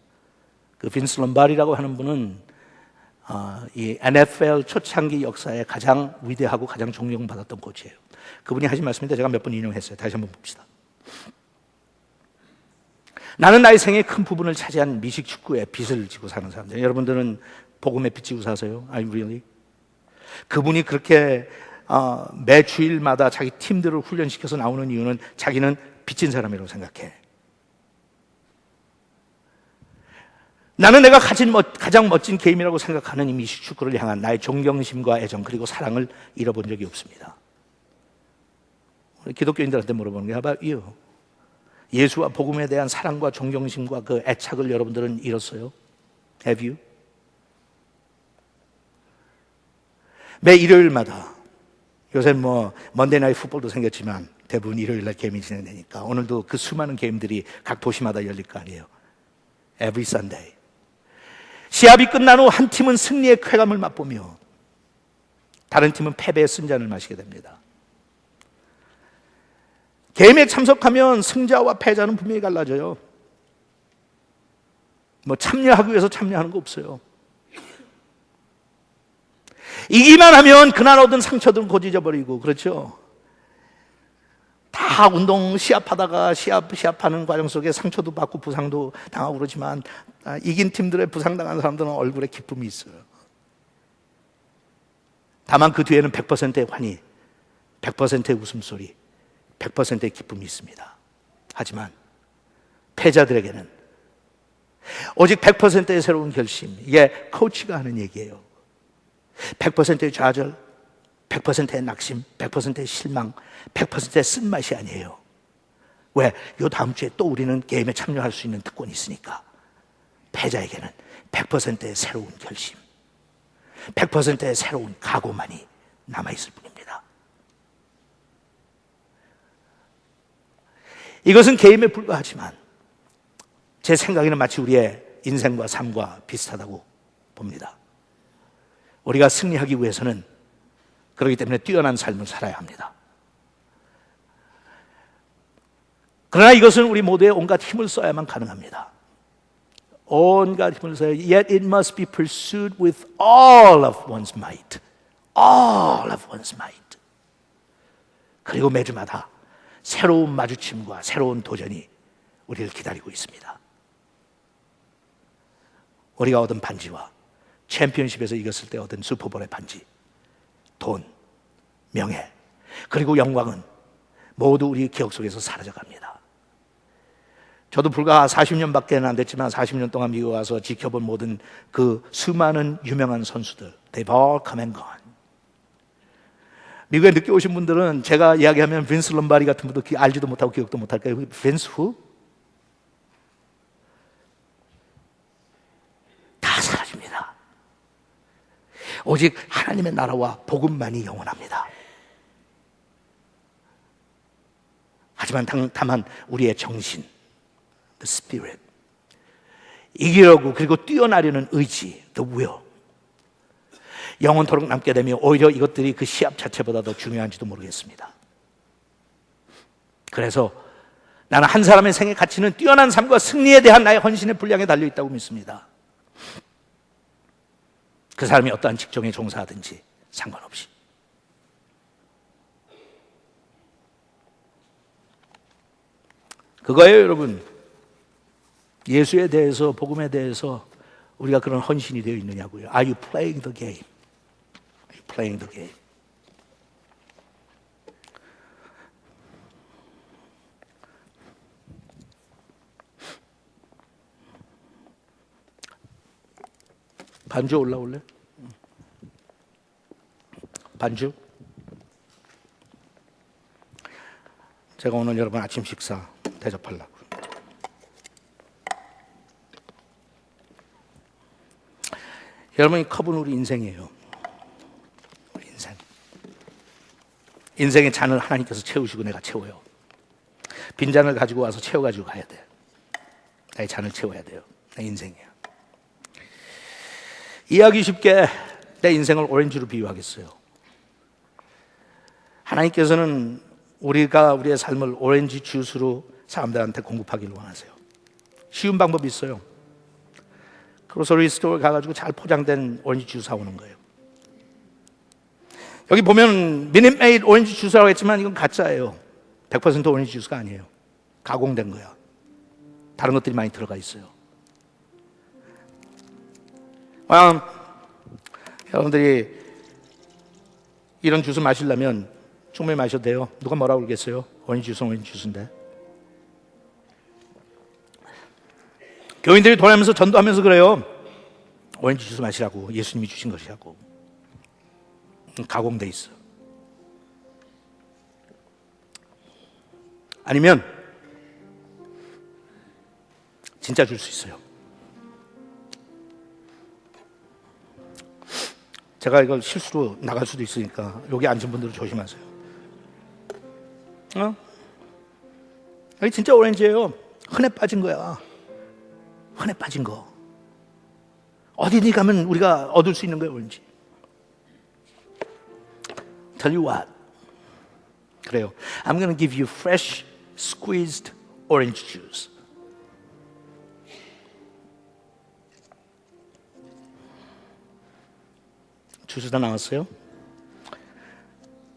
그 빈스 롬바디라고 하는 분은 이 NFL 초창기 역사에 가장 위대하고 가장 존경받았던 코치예요. 그분이 하신 말씀인데 제가 몇 번 인용했어요. 다시 한번 봅시다. 나는 나의 생의 큰 부분을 차지한 미식축구에 빚을 지고 사는 사람들. 여러분들은 복음에 빚 지고 사세요? I really? 그분이 그렇게 매 주일마다 자기 팀들을 훈련시켜서 나오는 이유는 자기는 빚진 사람이라고 생각해. 나는 내가 가장 멋진 게임이라고 생각하는 이 미식축구를 향한 나의 존경심과 애정 그리고 사랑을 잃어본 적이 없습니다. 우리 기독교인들한테 물어보는 게 How about you? 예수와 복음에 대한 사랑과 존경심과 그 애착을 여러분들은 잃었어요? Have you? 매 일요일마다 요새 먼데이 나이트 풋볼도 생겼지만 대부분 일요일날 게임이 진행되니까 오늘도 그 수많은 게임들이 각 도시마다 열릴 거 아니에요. Every Sunday. 시합이 끝난 후 한 팀은 승리의 쾌감을 맛보며 다른 팀은 패배의 쓴잔을 마시게 됩니다. 게임에 참석하면 승자와 패자는 분명히 갈라져요. 참여하기 위해서 참여하는 거 없어요. 이기만 하면 그날 얻은 상처들은 곧 잊어버리고, 그렇죠? 다 운동 시합하다가 시합하는 과정 속에 상처도 받고 부상도 당하고 그러지만 이긴 팀들의 부상당한 사람들은 얼굴에 기쁨이 있어요. 다만 그 뒤에는 100%의 환희, 100%의 웃음소리, 100%의 기쁨이 있습니다. 하지만 패자들에게는 오직 100%의 새로운 결심, 이게 코치가 하는 얘기예요. 100%의 좌절, 100%의 낙심, 100%의 실망, 100%의 쓴맛이 아니에요. 왜? 요 다음 주에 또 우리는 게임에 참여할 수 있는 특권이 있으니까. 패자에게는 100%의 새로운 결심, 100%의 새로운 각오만이 남아있을 뿐입니다. 이것은 게임에 불과하지만 제 생각에는 마치 우리의 인생과 삶과 비슷하다고 봅니다. 우리가 승리하기 위해서는 그렇기 때문에 뛰어난 삶을 살아야 합니다. 그러나 이것은 우리 모두의 온갖 힘을 써야만 가능합니다. 온갖 힘을 써야. Yet it must be pursued with all of one's might. All of one's might. 그리고 매주마다 새로운 마주침과 새로운 도전이 우리를 기다리고 있습니다. 우리가 얻은 반지와 챔피언십에서 이겼을 때 얻은 슈퍼볼의 반지, 돈, 명예, 그리고 영광은 모두 우리 기억 속에서 사라져갑니다. 저도 불과 40년밖에 안 됐지만 40년 동안 미국 와서 지켜본 모든 그 수많은 유명한 선수들, they've all come and gone. 미국에 늦게 오신 분들은 제가 이야기하면 빈스 럼바리 같은 분도 알지도 못하고 기억도 못할까요? 빈스 후? 다 사라집니다. 오직 하나님의 나라와 복음만이 영원합니다. 하지만 다만 우리의 정신, the spirit, 이기려고 그리고 뛰어나려는 의지, the will, 영원토록 남게 되면 오히려 이것들이 그 시합 자체보다 더 중요한지도 모르겠습니다. 그래서 나는 한 사람의 생의 가치는 뛰어난 삶과 승리에 대한 나의 헌신의 분량에 달려있다고 믿습니다. 그 사람이 어떠한 직종에 종사하든지 상관없이. 그거예요, 여러분. 예수에 대해서, 복음에 대해서 우리가 그런 헌신이 되어 있느냐고요. Are you playing the game? Are you playing the game? 반주 올라올래? 반주? 제가 오늘 여러분 아침 식사 대접하려고. 여러분, 이 컵은 우리 인생이에요. 우리 인생. 인생의 잔을 하나님께서 채우시고 내가 채워요. 빈잔을 가지고 와서 채워가지고 가야 돼. 나의 잔을 채워야 돼요. 내 인생이야. 이해하기 쉽게 내 인생을 오렌지로 비유하겠어요. 하나님께서는 우리가 우리의 삶을 오렌지 주스로 사람들한테 공급하기를 원하세요. 쉬운 방법이 있어요. 그로서리 스토어에 가가지고 잘 포장된 오렌지 주스 사오는 거예요. 여기 보면 미닛메이드 오렌지 주스라고 했지만 이건 가짜예요. 100% 오렌지 주스가 아니에요. 가공된 거야. 다른 것들이 많이 들어가 있어요. 여러분들이 이런 주스 마시려면 충분히 마셔도 돼요. 누가 뭐라고 그러겠어요? 오렌지 주스인데. 교인들이 돌아가면서 전도하면서 그래요. 오렌지 주스 마시라고, 예수님이 주신 것이라고. 가공돼 있어. 아니면 진짜 줄 수 있어요. 제가 이걸 실수로 나갈 수도 있으니까 여기 앉은 분들은 조심하세요. 여기 진짜 오렌지예요. 흔해 빠진 거야. 흔해 빠진 거. 어디니 가면 우리가 얻을 수 있는 거예요, 오렌지. Tell you what. 그래요. I'm going to give you fresh squeezed orange juice. 주스 다 나왔어요?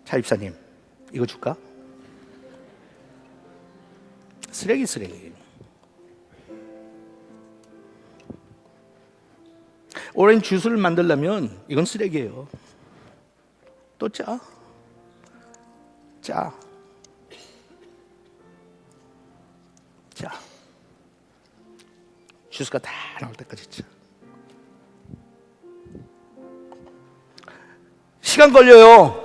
차입사님, 이거 줄까? 쓰레기. 오렌지 주스를 만들려면 이건 쓰레기예요. 또 짜. 주스가 다 나올 때까지 짜. 시간 걸려요.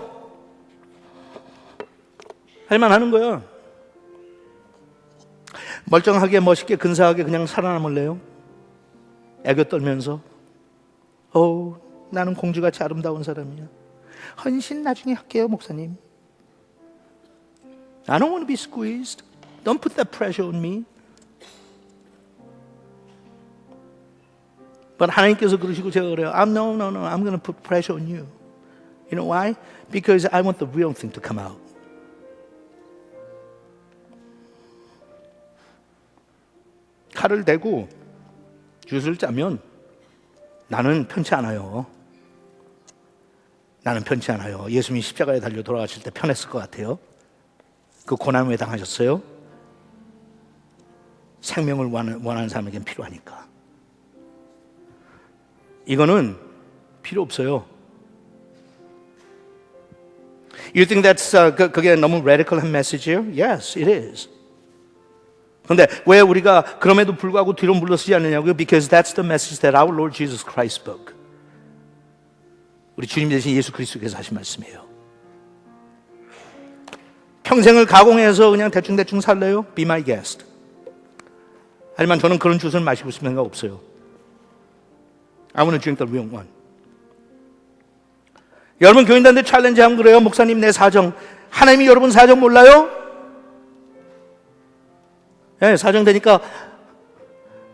할만하는 거야. 멀쩡하게 멋있게 근사하게 그냥 살아남을래요? 애교 떨면서 나는 공주같이 아름다운 사람이야. 헌신 나중에 할게요, 목사님. I don't want to be squeezed. Don't put that pressure on me. But 하나님께서 그러시고 제가 그래요. No. I'm going to put pressure on you. You know why? Because I want the real thing to come out. 칼을 대고 jut을 짜면 나는 편치 않아요. 나는 편치 않아요. 예수님이 십자가에 달려 돌아가실 때 편했을 것 같아요. 그 고난 왜 당하셨어요? 생명을 원하는 사람에겐 필요하니까. 이거는 필요 없어요. You think that's 그게 너무 radical한 메시지예요? Yes, it is. 그런데 왜 우리가 그럼에도 불구하고 뒤로 물러서지 않느냐고요? Because that's the message that our Lord Jesus Christ spoke. 우리 주님 대신 예수 그리스도께서 하신 말씀이에요. 평생을 가공해서 그냥 대충 살래요? Be my guest. 하지만 저는 그런 주스를 마시고 싶은 생각 없어요. I want to drink the real one. 여러분 교인들한테 챌린지하면 그래요. 목사님 내 사정. 하나님이 여러분 사정 몰라요? 네, 사정 되니까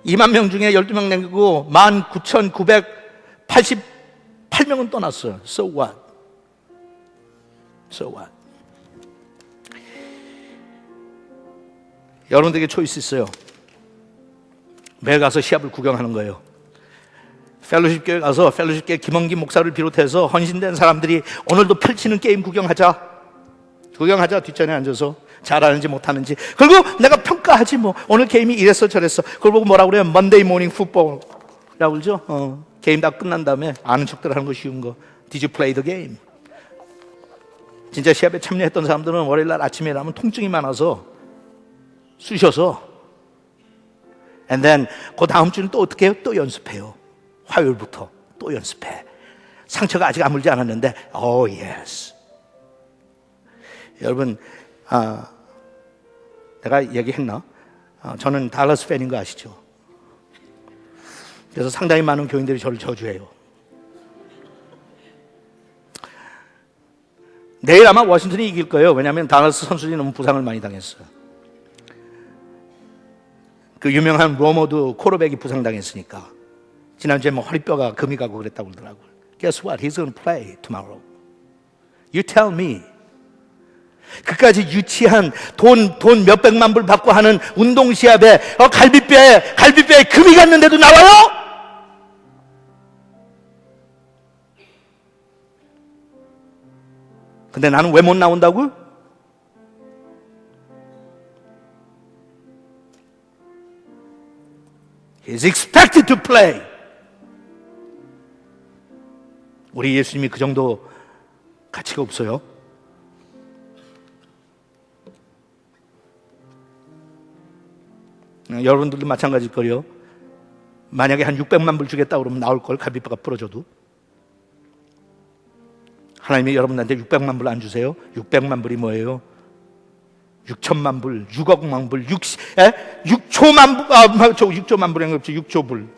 2만 명 중에 12명 남기고 19,988명은 떠났어요. So what? So what? 여러분들에게 초이스 있어요. 매일 가서 시합을 구경하는 거예요. 펠로십 교회 가서 펠로십 교회 김원기 목사를 비롯해서 헌신된 사람들이 오늘도 펼치는 게임 구경하자 뒷전에 앉아서 잘하는지 못하는지. 그리고 내가 평가하지 뭐. 오늘 게임이 이랬어 저랬어. 그걸 보고 뭐라고 그래요? Monday morning football 라고 그러죠. 게임 다 끝난 다음에 아는 척들 하는 거 쉬운 거. Did you play the game? 진짜 시합에 참여했던 사람들은 월요일날 아침에 일어나면 통증이 많아서 쑤셔서 and then 그 다음 주는 또 어떻게 해요? 또 연습해요. 화요일부터 또 연습해. 상처가 아직 아물지 않았는데 oh yes. 여러분 내가 얘기했나? 저는 달러스 팬인 거 아시죠? 그래서 상당히 많은 교인들이 저를 저주해요. 내일 아마 워싱턴이 이길 거예요. 왜냐하면 달러스 선수들이 너무 부상을 많이 당했어요. 그 유명한 로머도 코르백이 부상당했으니까 지난주에 뭐 허리뼈가 금이 가고 그랬다고 그러더라고요. Guess what? He's going to play tomorrow. You tell me. 그까지 유치한 돈 몇백만 불 받고 하는 운동시합에 갈비뼈에 금이 갔는데도 나와요? 근데 나는 왜 못 나온다고? He's expected to play. 우리 예수님이 그 정도 가치가 없어요? 여러분들도 마찬가지일 거예요. 만약에 한 600만 불 주겠다 그러면 나올 걸 갈비뼈가 부러져도. 하나님이 여러분한테 600만 불 안 주세요? 600만 불이 뭐예요? 6천만 불, 6억만 불, 6초만 불, 6조만 불이 없지, 6조 불.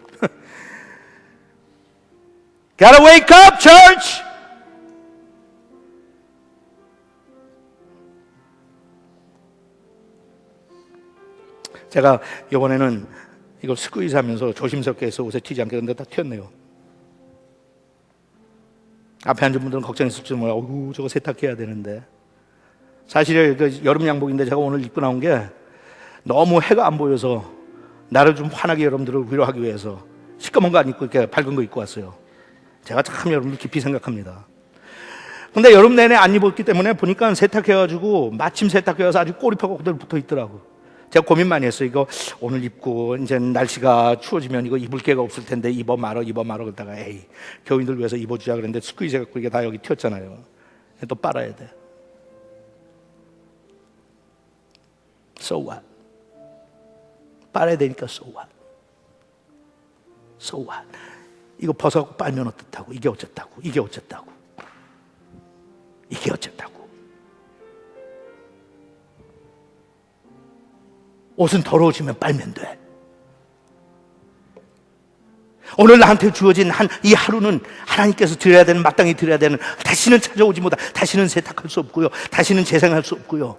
Gotta wake up, church! 제가 이번에는 이걸 스퀴즈 하면서 조심스럽게 해서 옷에 튀지 않게 했는데 다 튀었네요. 앞에 앉은 분들은 걱정했을지 몰라. 어이구, 저거 세탁해야 되는데. 사실 그 여름 양복인데 제가 오늘 입고 나온 게 너무 해가 안 보여서 나를 좀 환하게 여러분들을 위로하기 위해서 시꺼먼 거 안 입고 이렇게 밝은 거 입고 왔어요. 제가 참 여러분들 깊이 생각합니다. 근데 여름 내내 안 입었기 때문에 보니까 세탁해가지고 마침 세탁해서 아주 꼬리표가 그대로 붙어 있더라고. 제가 고민 많이 했어요. 이거 오늘 입고 이제 날씨가 추워지면 이거 입을 게가 없을 텐데 입어 말어 그러다가 에이 교인들 위해서 입어주자 그랬는데 스퀴즈 해갖고 이게 다 여기 튀었잖아요. 또 빨아야 돼. So what? 빨아야 되니까 so what? So what? 이거 벗어갖고 빨면 어떻다고? 이게 어쨌다고? 이게 어쨌다고? 이게 어쨌다고? 옷은 더러워지면 빨면 돼. 오늘 나한테 주어진 이 하루는 하나님께서 드려야 되는, 마땅히 드려야 되는, 다시는 찾아오지 못하, 다시는 세탁할 수 없고요, 다시는 재생할 수 없고요.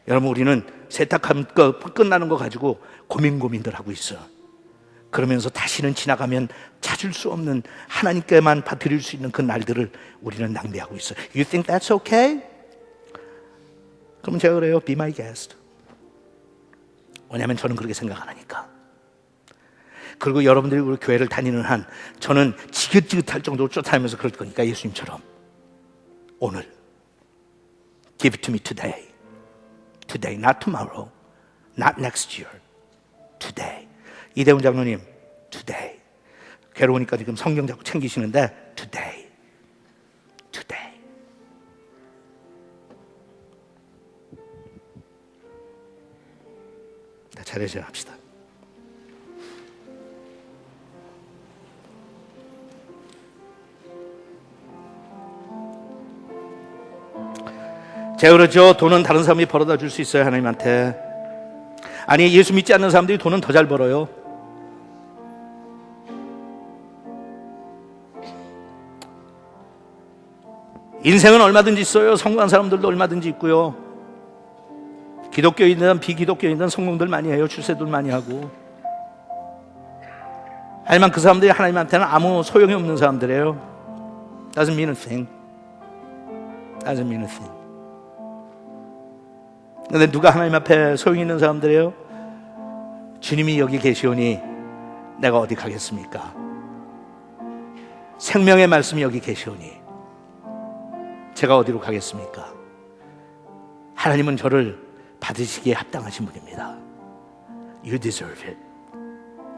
여러분, 우리는 세탁한 거 끝나는 거 가지고 고민들 하고 있어. 그러면서 다시는 지나가면 찾을 수 없는 하나님께만 드릴 수 있는 그 날들을 우리는 낭비하고 있어. You think that's okay? 그러면 제가 그래요. Be my guest. 왜냐하면 저는 그렇게 생각 안 하니까. 그리고 여러분들이 우리 교회를 다니는 한 저는 지긋지긋할 정도로 쫓아다니면서 그럴 거니까 예수님처럼 오늘 Give it to me today. Today, not tomorrow, not next year. Today. 이대훈 장로님, today. 괴로우니까 지금 성경 자꾸 챙기시는데 today. Today. 자, 차례차 합시다. 제가 그러죠. 돈은 다른 사람이 벌어다 줄 수 있어요, 하나님한테. 아니, 예수 믿지 않는 사람들이 돈은 더 잘 벌어요. 인생은 얼마든지 있어요. 성공한 사람들도 얼마든지 있고요. 기독교인이든 비기독교인이든 성공들 많이 해요. 출세들 많이 하고. 하지만 그 사람들이 하나님한테는 아무 소용이 없는 사람들이에요. Doesn't mean a thing. Doesn't mean a thing. 근데 누가 하나님 앞에 소용이 있는 사람들이에요? 주님이 여기 계시오니 내가 어디 가겠습니까? 생명의 말씀이 여기 계시오니 제가 어디로 가겠습니까? 하나님은 저를 받으시기에 합당하신 분입니다. You deserve it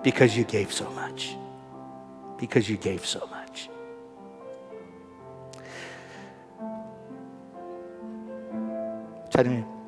because you gave so much. Because you gave so much. 찬양해요.